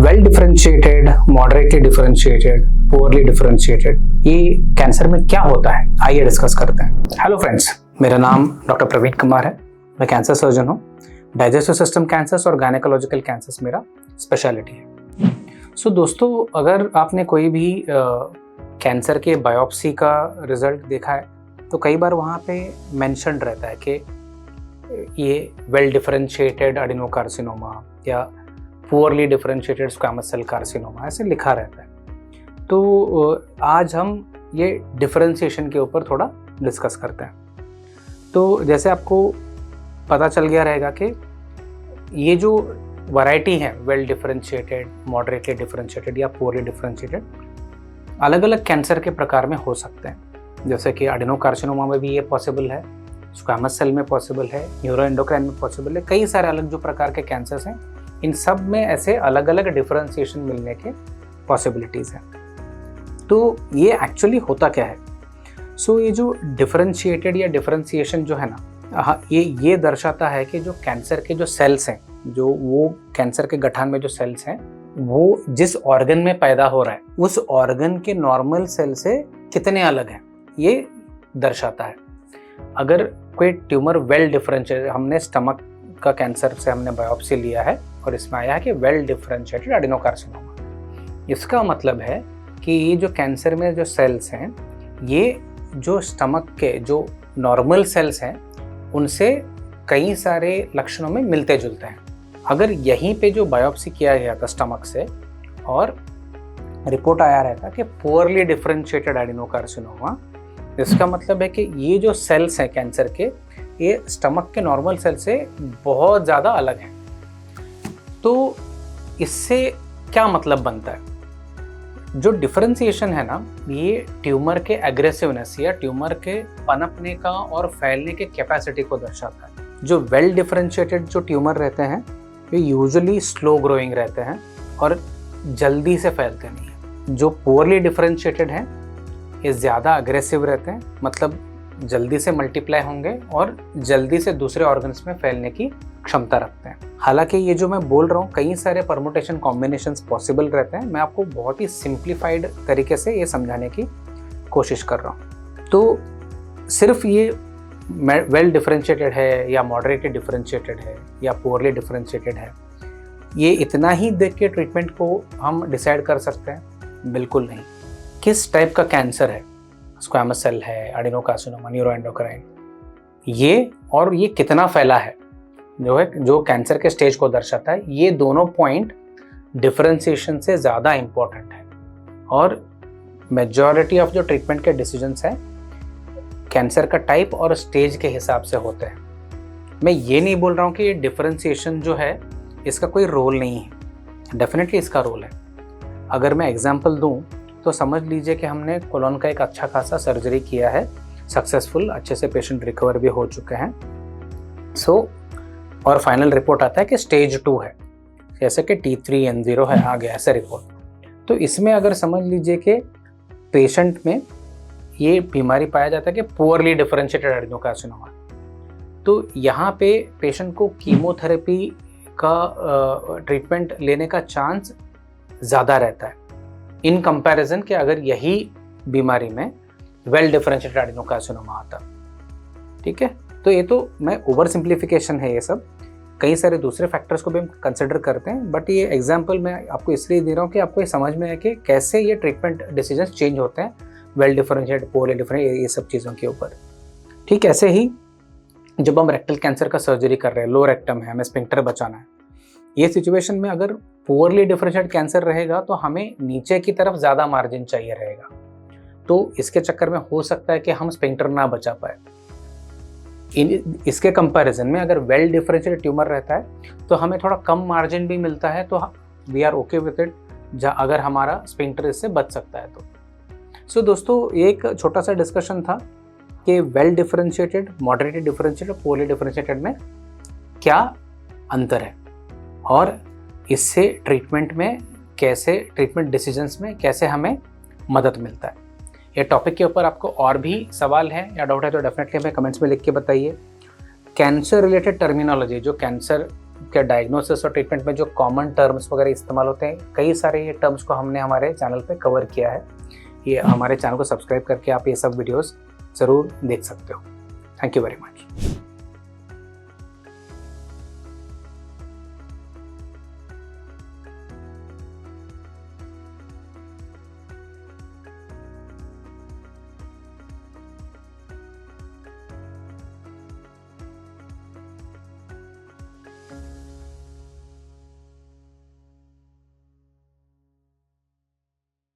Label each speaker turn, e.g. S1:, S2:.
S1: Well differentiated, moderately differentiated, poorly differentiated, ये cancer में क्या होता है, आइए डिस्कस करते हैं। हेलो फ्रेंड्स, मेरा नाम डॉक्टर प्रवीण कुमार है। मैं कैंसर सर्जन हूँ। डाइजेस्टिव सिस्टम कैंसर्स और गायनेकोलॉजिकल कैंसर्स मेरा स्पेशलिटी है। सो दोस्तों, अगर आपने कोई भी कैंसर के बायोप्सी का रिजल्ट देखा है तो कई बार वहाँ पे मेंशन्ड रहता है कि ये वेल डिफरेंशिएटेड एडिनोकार्सिनोमा या poorly differentiated squamous cell carcinoma ऐसे लिखा रहता है। तो आज हम ये डिफरेंशिएशन के ऊपर थोड़ा डिस्कस करते हैं। तो जैसे आपको पता चल गया रहेगा कि ये जो वैरायटी है वेल डिफरेंशिएटेड, मॉडरेटली डिफरेंशिएटेड या पुअरली डिफरेंशिएटेड, अलग अलग कैंसर के प्रकार में हो सकते हैं। जैसे कि एडिनोकार्सिनोमा में भी ये पॉसिबल है, स्क्वैमस सेल में पॉसिबल है, न्यूरोएंडोक्राइन में पॉसिबल है। कई सारे अलग जो प्रकार के कैंसर्स हैं, इन सब में ऐसे अलग अलग डिफरेंशिएशन मिलने के पॉसिबिलिटीज़ हैं। तो ये एक्चुअली होता क्या है? सो ये जो डिफरेंशिएटेड या डिफरेंशिएशन जो है ना, ये दर्शाता है कि जो कैंसर के जो सेल्स हैं, जो वो कैंसर के गठान में जो सेल्स हैं, वो जिस ऑर्गन में पैदा हो रहा है उस ऑर्गन के नॉर्मल सेल से कितने अलग हैं, ये दर्शाता है। अगर कोई ट्यूमर वेल डिफरेंशिएटेड, हमने स्टमक का कैंसर से हमने बायोप्सी लिया है और इसमें आया है कि वेल डिफरेंशिएटेड एडिनोकार्सिनोमा, इसका मतलब है कि ये जो कैंसर में जो सेल्स हैं, ये जो स्टमक के जो नॉर्मल सेल्स हैं उनसे कई सारे लक्षणों में मिलते जुलते हैं। अगर यहीं पे जो बायोप्सी किया गया था स्टमक से और रिपोर्ट आया रहता कि पुअरली डिफरेंशिएटेड एडिनोकार्सिनोमा, इसका मतलब है कि ये जो सेल्स हैं कैंसर के, ये स्टमक के नॉर्मल सेल से बहुत ज़्यादा अलग हैं। तो इससे क्या मतलब बनता है? जो डिफरेंशिएशन है ना, ये ट्यूमर के एग्रेसिवनेस या ट्यूमर के पनपने का और फैलने के कैपेसिटी को दर्शाता है। जो वेल डिफरेंशिएटेड जो ट्यूमर रहते हैं, ये यूजुअली स्लो ग्रोइंग रहते हैं और जल्दी से फैलते नहीं हैं। जो पुअरली डिफरेंशिएटेड हैं, ये ज़्यादा अग्रेसिव रहते हैं, मतलब जल्दी से मल्टीप्लाई होंगे और जल्दी से दूसरे ऑर्गन्स में फैलने की क्षमता रखते हैं। हालांकि ये जो मैं बोल रहा हूँ, कई सारे परमुटेशन कॉम्बिनेशंस पॉसिबल रहते हैं। मैं आपको बहुत ही सिंप्लीफाइड तरीके से ये समझाने की कोशिश कर रहा हूँ। तो सिर्फ ये वेल डिफरेंशिएटेड है या मॉडरेटली डिफरेंशिएटेड है या पुअरली डिफरेंशिएटेड है, ये इतना ही देख के ट्रीटमेंट को हम डिसाइड कर सकते हैं? बिल्कुल नहीं। किस टाइप का कैंसर है, स्क्वैमस सेल है, एडिनोकार्सिनोमा, न्यूरोएंडोक्राइन, ये और ये कितना फैला है, जो कैंसर के स्टेज को दर्शाता है, ये दोनों पॉइंट डिफरेंशिएशन से ज़्यादा इम्पोर्टेंट है। और मेजॉरिटी ऑफ जो ट्रीटमेंट के डिसीजंस हैं कैंसर का टाइप और स्टेज के हिसाब से होते हैं। मैं ये नहीं बोल रहा हूँ कि ये डिफरेंशिएशन जो है इसका कोई रोल नहीं है, डेफिनेटली इसका रोल है। अगर मैं एग्जांपल दूं तो समझ लीजिए कि हमने कोलोन का एक अच्छा खासा सर्जरी किया है, सक्सेसफुल, अच्छे से पेशेंट रिकवर भी हो चुके हैं। और फाइनल रिपोर्ट आता है कि स्टेज 2 है, जैसे कि T3N0 है, आ गया ऐसे रिपोर्ट। तो इसमें अगर समझ लीजिए कि पेशेंट में ये बीमारी पाया जाता है कि पुअरली डिफरेंशिएटेड एडिनोकार्सिनोमा, तो यहाँ पे पेशेंट को कीमोथेरेपी का ट्रीटमेंट लेने का चांस ज़्यादा रहता है इन कंपैरिजन कि अगर यही बीमारी में वेल डिफरेंशिएटेड एडिनोकार्सिनोमा आता। ठीक है, तो ये तो मैं ओवर सिंप्लीफिकेशन है, ये सब कई सारे दूसरे फैक्टर्स को भी हम कंसिडर करते हैं, बट ये एग्जांपल मैं आपको इसलिए दे रहा हूँ कि आपको ये समझ में आए कि कैसे ये ट्रीटमेंट डिसीजंस चेंज होते हैं वेल डिफरेंशिएटेड, पुअरली डिफरेंशिएटेड, ये सब चीज़ों के ऊपर। ठीक, ऐसे ही जब हम रेक्टल कैंसर का सर्जरी कर रहे हैं, लो रेक्टम है, हमें स्फिंक्टर बचाना है, ये सिचुएशन में अगर पुअरली डिफरेंशिएटेड कैंसर रहेगा तो हमें नीचे की तरफ ज़्यादा मार्जिन चाहिए रहेगा। तो इसके चक्कर में हो सकता है कि हम स्फिंक्टर ना बचा पाए। इसके कंपैरिजन में अगर वेल डिफरेंशिएटेड ट्यूमर रहता है तो हमें थोड़ा कम मार्जिन भी मिलता है, तो we are okay with it, अगर हमारा स्फिंक्टर इससे बच सकता है तो। सो दोस्तों, एक छोटा सा डिस्कशन था कि well differentiated, moderately differentiated, poorly differentiated में क्या अंतर है और इससे ट्रीटमेंट में कैसे, ट्रीटमेंट डिसीजंस में कैसे हमें मदद मिलता है। ये टॉपिक के ऊपर आपको और भी सवाल हैं या डाउट है तो डेफिनेटली हमें कमेंट्स में लिख के बताइए। कैंसर रिलेटेड टर्मिनोलॉजी, जो कैंसर क्या डायग्नोसिस और ट्रीटमेंट में जो कॉमन टर्म्स वगैरह इस्तेमाल होते हैं, कई सारे ये टर्म्स को हमने हमारे चैनल पे कवर किया है। ये हमारे चैनल को सब्सक्राइब करके आप ये सब वीडियोस ज़रूर देख सकते हो। Thank you very much.